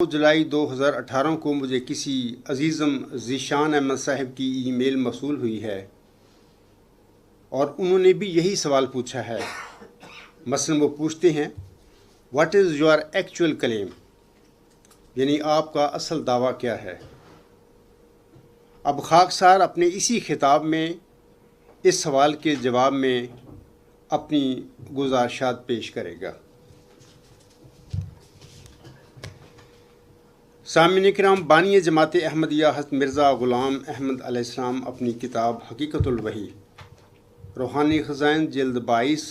جولائی 2018 کو مجھے کسی عزیزم ذیشان احمد صاحب کی ای میل موصول ہوئی ہے اور انہوں نے بھی یہی سوال پوچھا ہے۔ مثلاً وہ پوچھتے ہیں واٹ از یور ایکچوئل کلیم، یعنی آپ کا اصل دعویٰ کیا ہے۔ اب خاکسار اپنے اسی خطاب میں اس سوال کے جواب میں اپنی گزارشات پیش کرے گا۔ سامعین کرام، بانی جماعت احمدیہ حضرت مرزا غلام احمد علیہ السلام اپنی کتاب حقیقت الوحی روحانی خزائن جلد 22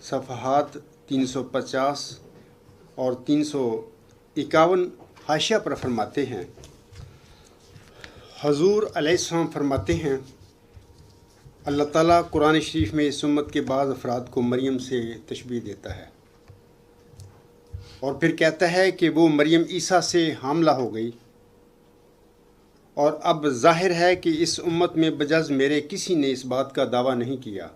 صفحات 350 اور 351 حاشیہ پر فرماتے ہیں، حضور علیہ السلام فرماتے ہیں اللہ تعالیٰ قرآن شریف میں اس امت کے بعض افراد کو مریم سے تشبیہ دیتا ہے اور پھر کہتا ہے کہ وہ مریم عیسیٰ سے حاملہ ہو گئی، اور اب ظاہر ہے کہ اس امت میں بجز میرے کسی نے اس بات کا دعویٰ نہیں کیا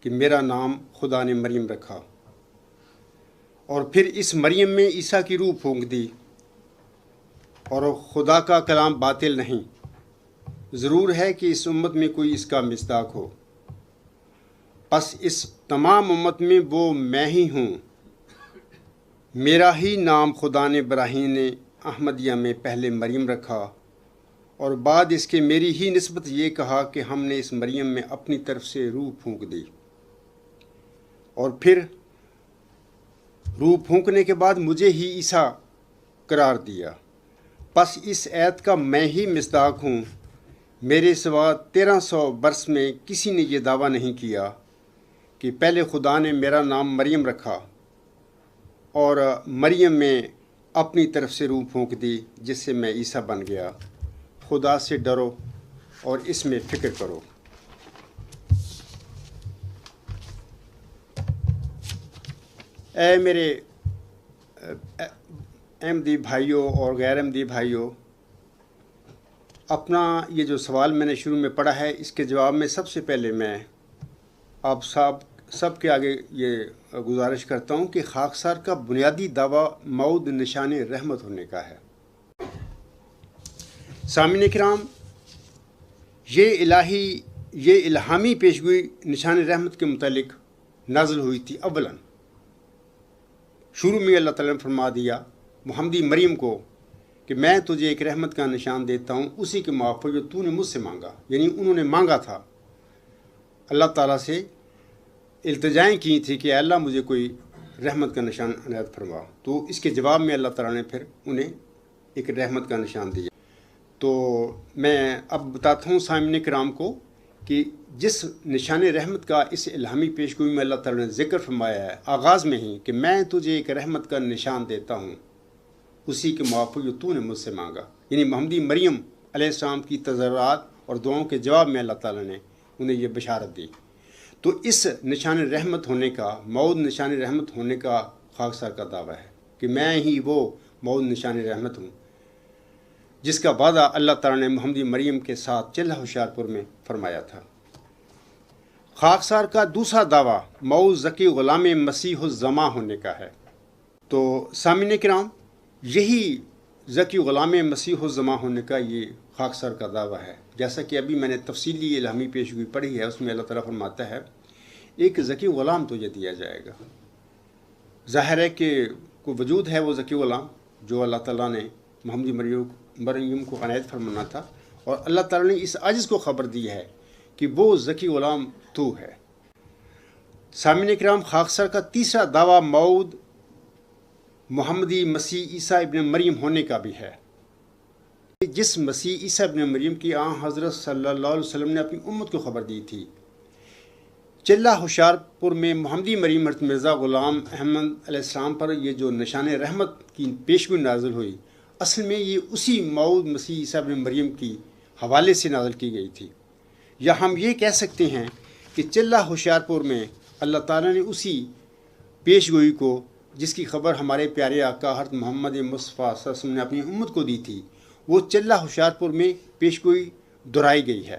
کہ میرا نام خدا نے مریم رکھا، اور پھر اس مریم میں عیسیٰ کی روح پھونک دی، اور خدا کا کلام باطل نہیں۔ ضرور ہے کہ اس امت میں کوئی اس کا مصداق ہو، پس اس تمام امت میں وہ میں ہی ہوں۔ میرا ہی نام خدا نے براہین احمدیہ میں پہلے مریم رکھا، اور بعد اس کے میری ہی نسبت یہ کہا کہ ہم نے اس مریم میں اپنی طرف سے روح پھونک دی، اور پھر روح پھونکنے کے بعد مجھے ہی عیسیٰ قرار دیا۔ پس اس ایت کا میں ہی مصداق ہوں۔ میرے سوا 1300 برس میں کسی نے یہ دعویٰ نہیں کیا کہ پہلے خدا نے میرا نام مریم رکھا اور مریم میں اپنی طرف سے روح پھونک دی، جس سے میں عیسیٰ بن گیا۔ خدا سے ڈرو اور اس میں فکر کرو۔ اے میرے احمدی بھائیوں اور غیر احمدی بھائیوں، اپنا یہ جو سوال میں نے شروع میں پڑھا ہے، اس کے جواب میں سب سے پہلے میں آپ سب کے آگے یہ گزارش کرتا ہوں کہ خاکسار کا بنیادی دعویٰ موعود نشان رحمت ہونے کا ہے۔ سامعین کرام، یہ الہامی پیشگوئی نشان رحمت کے متعلق نازل ہوئی تھی۔ اولاً شروع میں اللہ تعالیٰ نے فرما دیا محمدی مریم کو کہ میں تجھے ایک رحمت کا نشان دیتا ہوں، اسی کے موافق جو تو نے مجھ سے مانگا، یعنی انہوں نے مانگا تھا، اللہ تعالیٰ سے التجائیں کی تھی کہ اے اللہ مجھے کوئی رحمت کا نشان عنایت فرما، تو اس کے جواب میں اللہ تعالیٰ نے پھر انہیں ایک رحمت کا نشان دیا۔ تو میں اب بتاتا ہوں سامعین کرام کو کہ جس نشان رحمت کا اس الہامی پیشگوئی میں اللہ تعالیٰ نے ذکر فرمایا ہے آغاز میں ہی کہ میں تجھے ایک رحمت کا نشان دیتا ہوں، اسی کے موافق جو تو نے مجھ سے مانگا، یعنی محمدی مریم علیہ السلام کی تضرعات اور دعاؤں کے جواب میں اللہ تعالیٰ نے انہیں یہ بشارت دی۔ تو اس نشان رحمت ہونے کا، موعود نشان رحمت ہونے کا خاکسار کا دعویٰ ہے کہ میں ہی وہ موعود نشان رحمت ہوں جس کا وعدہ اللہ تعالیٰ نے محمدی مریم کے ساتھ چلہ ہوشیارپور میں فرمایا تھا۔ خاکسار کا دوسرا دعویٰ موعود ذکی غلام مسیح الزماں ہونے کا ہے۔ تو سامعین کرام، یہی ذکی غلام مسیح الزماں ہونے کا یہ خاکسار کا دعویٰ ہے۔ جیسا کہ ابھی میں نے تفصیلی الہامی پیشگوئی پڑھی ہے، اس میں اللہ تعالیٰ فرماتا ہے ایک ذکی غلام تجھے دیا جائے گا۔ ظاہر ہے کہ کوئی وجود ہے وہ ذکی غلام جو اللہ تعالیٰ نے محمدی مریم کو عنایت فرمانا تھا، اور اللہ تعالیٰ نے اس عاجز کو خبر دی ہے کہ وہ ذکی غلام تو ہے۔ سامعین کرام، خاکسار کا تیسرا دعویٰ موعود محمدی مسیح عیسیٰ ابن مریم ہونے کا بھی ہے، جس مسیح عیسیٰ ابن مریم کی حضرت صلی اللہ علیہ وسلم نے اپنی امت کو خبر دی تھی۔ چلہ ہوشیارپور میں محمدی مریم حضرت مرزا غلام احمد علیہ السلام پر یہ جو نشان رحمت کی پیشگوئی نازل ہوئی، اصل میں یہ اسی موعود مسیح عیسیٰ ابن مریم کی حوالے سے نازل کی گئی تھی، یا ہم یہ کہہ سکتے ہیں کہ چلہ ہوشیارپور میں اللہ تعالیٰ نے اسی پیشگوئی کو جس کی خبر ہمارے پیارے آقا حضرت محمد مصطفیٰ صلی اللہ علیہ وسلم نے اپنی امت کو دی تھی، وہ چلہ ہوشیارپور میں پیشگوئی دہرائی گئی ہے۔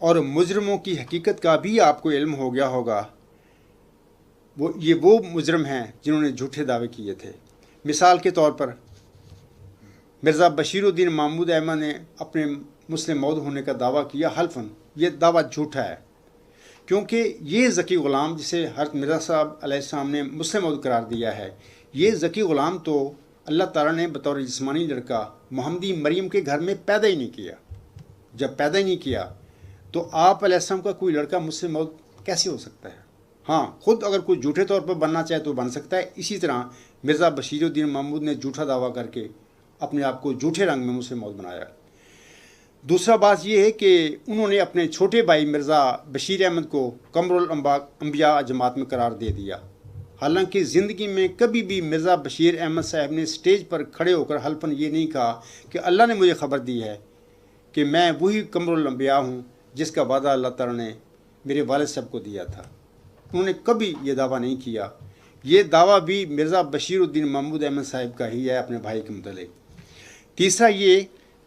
اور مجرموں کی حقیقت کا بھی آپ کو علم ہو گیا ہوگا، وہ مجرم ہیں جنہوں نے جھوٹے دعوے کیے تھے۔ مثال کے طور پر مرزا بشیر الدین محمود احمد نے اپنے مسلم موعود ہونے کا دعویٰ کیا حلفاً، یہ دعویٰ جھوٹا ہے، کیونکہ یہ ذکی غلام جسے حضرت مرزا صاحب علیہ السلام نے مسلم موعود قرار دیا ہے، یہ ذکی غلام تو اللہ تعالیٰ نے بطور جسمانی لڑکا محمدی مریم کے گھر میں پیدا ہی نہیں کیا۔ جب پیدا ہی نہیں کیا تو آپ علیہ السلام کا کوئی لڑکا مسلم موعود کیسے ہو سکتا ہے؟ ہاں، خود اگر کوئی جھوٹے طور پر بننا چاہے تو بن سکتا ہے۔ اسی طرح مرزا بشیر الدین محمود نے جھوٹا دعویٰ کر کے اپنے آپ کو جھوٹے رنگ میں مسلم موعود بنایا۔ دوسرا بات یہ ہے کہ انہوں نے اپنے چھوٹے بھائی مرزا بشیر احمد کو قمر الانبیاء جماعت میں قرار دے دیا، حالانکہ زندگی میں کبھی بھی مرزا بشیر احمد صاحب نے سٹیج پر کھڑے ہو کر حلفاً یہ نہیں کہا کہ اللہ نے مجھے خبر دی ہے کہ میں وہی قمر الانبیاء ہوں جس کا وعدہ اللہ تعالیٰ نے میرے والد صاحب کو دیا تھا۔ انہوں نے کبھی یہ دعویٰ نہیں کیا۔ یہ دعویٰ بھی مرزا بشیر الدین محمود احمد صاحب کا ہی ہے اپنے بھائی کے متعلق۔ تیسرا یہ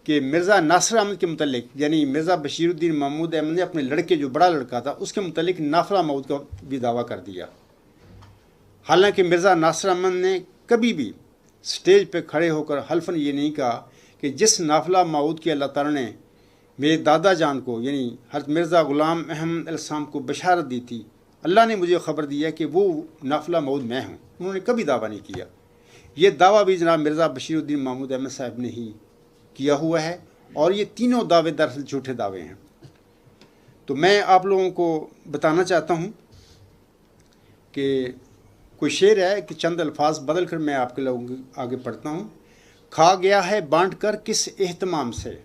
کہ مرزا ناصر احمد کے متعلق، یعنی مرزا بشیر الدین محمود احمد نے اپنے لڑکے جو بڑا لڑکا تھا اس کے متعلق نافلہ موعود کا بھی دعویٰ کر دیا، حالانکہ مرزا ناصر احمد نے کبھی بھی سٹیج پہ کھڑے ہو کر حلفاً یہ نہیں کہا کہ جس نافلہ موعود کی اللہ تعالیٰ نے میرے دادا جان کو یعنی حضرت مرزا غلام احمد علیہ السلام کو بشارت دی تھی، اللہ نے مجھے خبر دی ہے کہ وہ نافلہ موعود میں ہوں، انہوں نے کبھی دعویٰ نہیں کیا۔ یہ دعویٰ بھی جناب مرزا بشیر الدین محمود احمد صاحب نے ہی کیا ہوا ہے، اور یہ تینوں دعوے دراصل جھوٹے دعوے ہیں۔ تو میں آپ لوگوں کو بتانا چاہتا ہوں کہ کوئی شعر ہے کہ چند الفاظ بدل کر میں آپ کے لوگوں کے آگے پڑھتا ہوں۔ کھا گیا ہے بانٹ کر کس اہتمام سے،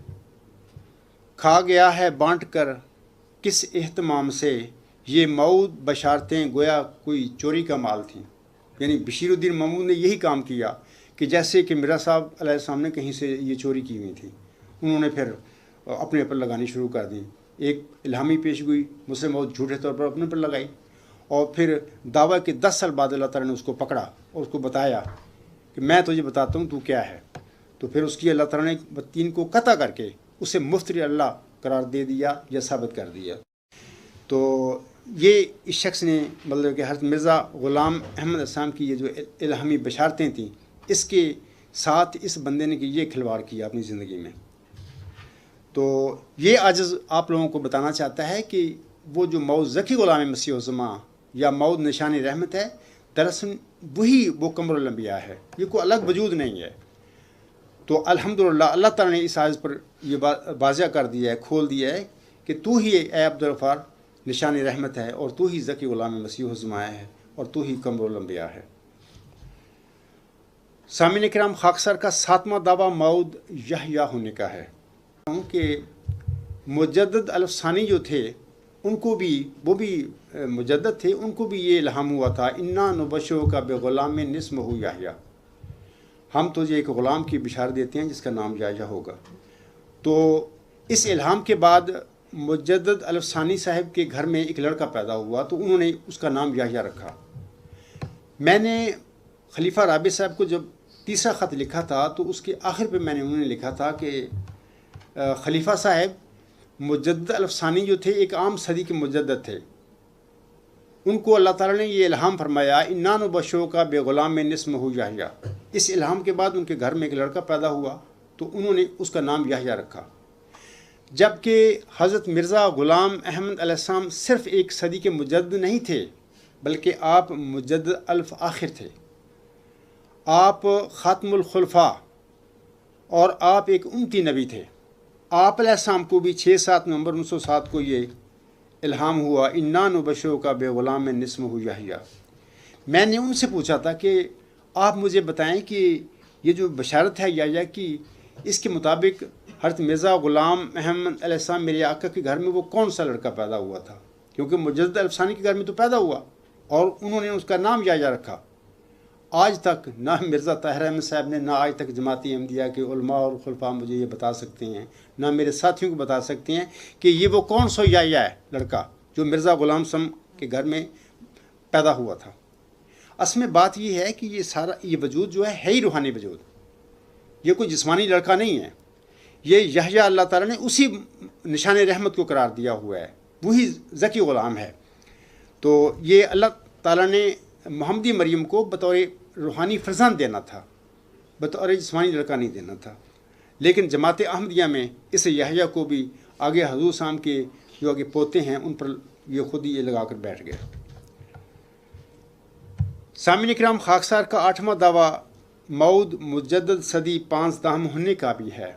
کھا گیا ہے بانٹ کر کس اہتمام سے، یہ موعود بشارتیں گویا کوئی چوری کا مال تھیں۔ یعنی بشیر الدین محمود نے یہی کام کیا کہ جیسے کہ مرزا صاحب علیہ السلام نے کہیں سے یہ چوری کی ہوئی تھی، انہوں نے پھر اپنے پر لگانی شروع کر دی۔ ایک الہامی پیش گوئی مسلم موعود جھوٹے طور پر اپنے پر لگائی، اور پھر دعویٰ کے 10 سال بعد اللہ تعالیٰ نے اس کو پکڑا اور اس کو بتایا کہ میں تجھے بتاتا ہوں تو کیا ہے، تو پھر اس کی اللہ تعالیٰ نے دین کو قطع کر کے اسے مفتری اللہ قرار دے دیا یا ثابت کر دیا۔ تو یہ اس شخص نے مطلب کہ حضرت مرزا غلام احمد السلام کی یہ جو الہامی بشارتیں تھیں، اس کے ساتھ اس بندے نے کہ یہ کھلواڑ کیا اپنی زندگی میں۔ تو یہ عجز آپ لوگوں کو بتانا چاہتا ہے کہ وہ جو موعود ذکی غلام مسیح الزماں یا موعود نشان رحمت ہے، دراصل وہی وہ قمر الانبیاء ہے، یہ کوئی الگ وجود نہیں ہے۔ تو الحمدللہ اللہ تعالیٰ نے اس عجز پر یہ واضح کر دیا ہے، کھول دیا ہے کہ تو ہی اے عبدالغفار نشان رحمت ہے، اور تو ہی ذکی غلام مسیح الزماں ہے، اور تو ہی قمر الانبیاء ہے۔ سامعین کرام، خاکسار کا 7واں دعویٰ موعود یحییٰ ہونے کا ہے کہ مجدد الفسانی جو تھے ان کو بھی، وہ بھی مجدد تھے، ان کو بھی یہ الہام ہوا تھا، انا نبشرک بغلام اسمہ یحییٰ، ہم تجھے ایک غلام کی بشارت دیتے ہیں جس کا نام یحییٰ ہوگا۔ تو اس الہام کے بعد مجدد الفسانی صاحب کے گھر میں ایک لڑکا پیدا ہوا تو انہوں نے اس کا نام یحییٰ رکھا۔ میں نے خلیفہ رابع صاحب کو جب تیسرا خط لکھا تھا تو اس کے آخر پہ میں نے انہوں نے لکھا تھا کہ خلیفہ صاحب مجدد الفسانی جو تھے ایک عام صدی کے مجدد تھے، ان کو اللہ تعالیٰ نے یہ الہام فرمایا انا نبشرک بغلام اسمہ یحییٰ۔ اس الہام کے بعد ان کے گھر میں ایک لڑکا پیدا ہوا تو انہوں نے اس کا نام یحییٰ رکھا، جبکہ حضرت مرزا غلام احمد علیہ السلام صرف ایک صدی کے مجدد نہیں تھے بلکہ آپ مجدد الف آخر تھے، آپ خاتم الخلفاء، اور آپ ایک امتی نبی تھے۔ آپ علیہ السلام کو بھی 6-7 نومبر 1907 کو یہ الہام ہوا انا نبشرک بغلام اسمہ یحییٰ۔ میں نے ان سے پوچھا تھا کہ آپ مجھے بتائیں کہ یہ جو بشارت ہے یحییٰ کی، اس کے مطابق حضرت مرزا غلام احمد علیہ السلام میرے آقا کے گھر میں وہ کون سا لڑکا پیدا ہوا تھا، کیونکہ مجدد الفسانی کے گھر میں تو پیدا ہوا اور انہوں نے اس کا نام یحییٰ رکھا۔ آج تک نہ مرزا طاہر احمد صاحب نے، نہ آج تک جماعت احمدیہ کے علماء اور خلفاء مجھے یہ بتا سکتے ہیں، نہ میرے ساتھیوں کو بتا سکتے ہیں کہ یہ وہ کون سا یحییٰ ہے لڑکا جو مرزا غلام سم کے گھر میں پیدا ہوا تھا۔ اصل میں بات یہ ہے کہ یہ سارا یہ وجود جو ہے ہی روحانی وجود، یہ کوئی جسمانی لڑکا نہیں ہے، یہ یحییٰ اللہ تعالیٰ نے اسی نشان رحمت کو قرار دیا ہوا ہے، وہی ذکی غلام ہے۔ تو یہ اللہ تعالیٰ نے محمدی مریم کو بطور روحانی فرزند دینا تھا، بطور جسمانی لڑکا نہیں دینا تھا، لیکن جماعت احمدیہ میں اس یحییٰ کو بھی آگے حضور صاحب کے جو آگے پوتے ہیں ان پر یہ خود ہی یہ لگا کر بیٹھ گئے۔ سامعین کرام، خاکسار کا 8واں دعویٰ مود مجدد صدی 5 دہم ہونے کا بھی ہے۔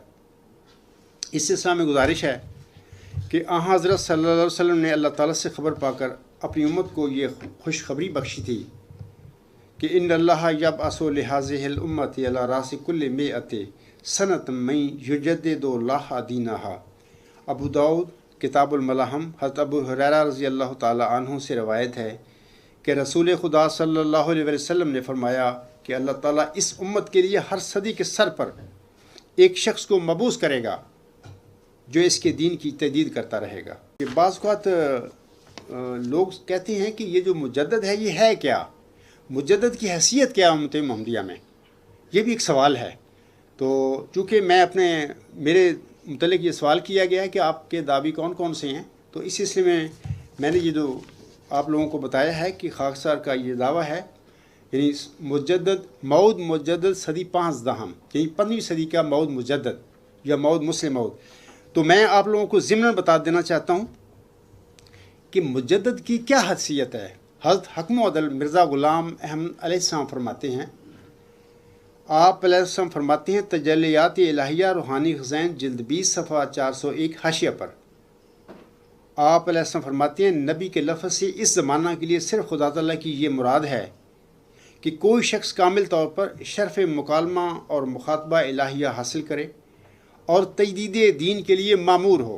اس سلسلہ میں گزارش ہے کہ حضرت صلی اللہ علیہ وسلم نے اللہ تعالیٰ سے خبر پا کر اپنی امت کو یہ خوشخبری بخشی تھی کہ ان اللہ یبعث لہذہ الامۃ علی راس کل مئۃ سنۃ من یجدد لہا دینہا۔ ابو داؤد کتاب الملاحم، حضرت ابو ہریرہ رضی اللہ تعالی عنہ سے روایت ہے کہ رسول خدا صلی اللہ علیہ وسلم نے فرمایا کہ اللہ تعالیٰ اس امت کے لیے ہر صدی کے سر پر ایک شخص کو مبعوث کرے گا جو اس کے دین کی تجدید کرتا رہے گا۔ یہ بعض اوقات لوگ کہتے ہیں کہ یہ جو مجدد ہے یہ ہے کیا، مجدد کی حیثیت کیا امت محمدیہ میں، یہ بھی ایک سوال ہے۔ تو چونکہ میرے متعلق یہ سوال کیا گیا ہے کہ آپ کے دعوی کون کون سے ہیں، تو اس سلسلے میں نے یہ جو آپ لوگوں کو بتایا ہے کہ خاکسار کا یہ دعویٰ ہے، یعنی مود مجدد صدی 5 دہم، یعنی 15ویں صدی کا مود مجدد یا مود مسلم مود۔ تو میں آپ لوگوں کو ضمن بتا دینا چاہتا ہوں کہ مجدد کی کیا حیثیت ہے۔ حضرت حکم و عدل مرزا غلام احمد علیہ السلام فرماتے ہیں، آپ علیہ السلام فرماتے ہیں تجلیات الہیہ روحانی خزائن جلد 20 صفحہ 401 حاشیہ پر آپ علیہ السلام فرماتے ہیں نبی کے لفظ سے اس زمانہ کے لیے صرف خدا تعالیٰ کی یہ مراد ہے کہ کوئی شخص کامل طور پر شرف مکالمہ اور مخاطبہ الہیہ حاصل کرے اور تجدید دین کے لیے مامور ہو۔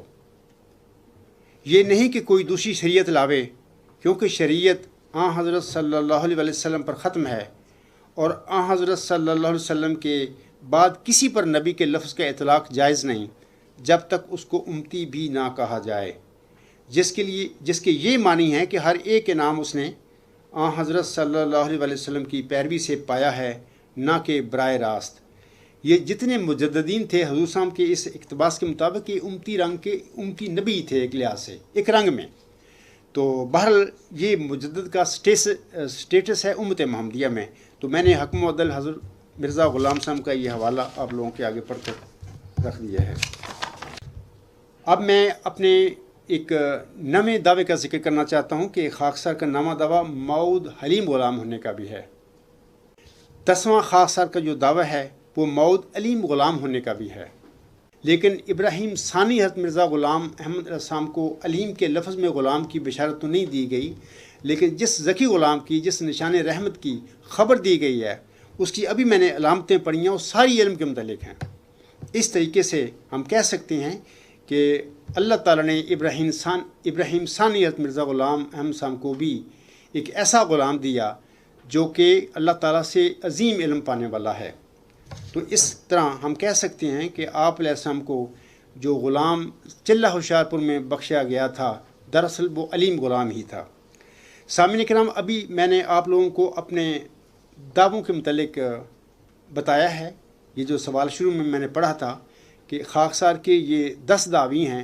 یہ نہیں کہ کوئی دوسری شریعت لاوے، کیونکہ شریعت حضرت صلی اللہ علیہ وسلم پر ختم ہے، اور حضرت صلی اللہ علیہ وسلم کے بعد کسی پر نبی کے لفظ کا اطلاق جائز نہیں جب تک اس کو امتی بھی نہ کہا جائے، جس کے یہ معنی ہے کہ ہر ایک کے نام اس نے حضرت صلی اللہ علیہ وسلم کی پیروی سے پایا ہے، نہ کہ براہ راست۔ یہ جتنے مجددین تھے حضور صاحب کے اس اقتباس کے مطابق یہ امتی نبی تھے ایک لحاظ سے، ایک رنگ میں۔ تو بہرحال یہ مجدد کا سٹیٹس ہے امت محمدیہ میں۔ تو میں نے حکم و عدل حضرت مرزا غلام صاحب کا یہ حوالہ آپ لوگوں کے آگے پڑھ کر رکھ دیا ہے۔ اب میں اپنے ایک نئے دعوے کا ذکر کرنا چاہتا ہوں کہ خاکسار کا نامہ دعویٰ مود حلیم غلام ہونے کا بھی ہے۔ 10واں خاکسار کا جو دعویٰ ہے وہ مود علیم غلام ہونے کا بھی ہے، لیکن ابراہیم ثانی حضرت مرزا غلام احمد علیہ السلام کو علیم کے لفظ میں غلام کی بشارت تو نہیں دی گئی، لیکن جس ذکی غلام کی، جس نشان رحمت کی خبر دی گئی ہے، اس کی ابھی میں نے علامتیں پڑھی ہیں، وہ ساری علم کے متعلق ہیں۔ اس طریقے سے ہم کہہ سکتے ہیں کہ اللہ تعالیٰ نے ابراہیم ثانی حضرت مرزا غلام احمد صاحب کو بھی ایک ایسا غلام دیا جو کہ اللہ تعالیٰ سے عظیم علم پانے والا ہے۔ تو اس طرح ہم کہہ سکتے ہیں کہ آپ علیہ السلام کو جو غلام چلہ ہوشیارپور میں بخشا گیا تھا، دراصل وہ علیم غلام ہی تھا۔ سامعین کرام، ابھی میں نے آپ لوگوں کو اپنے دعووں کے متعلق بتایا ہے۔ یہ جو سوال شروع میں نے پڑھا تھا کہ خاکسار کے یہ 10 دعوی ہیں،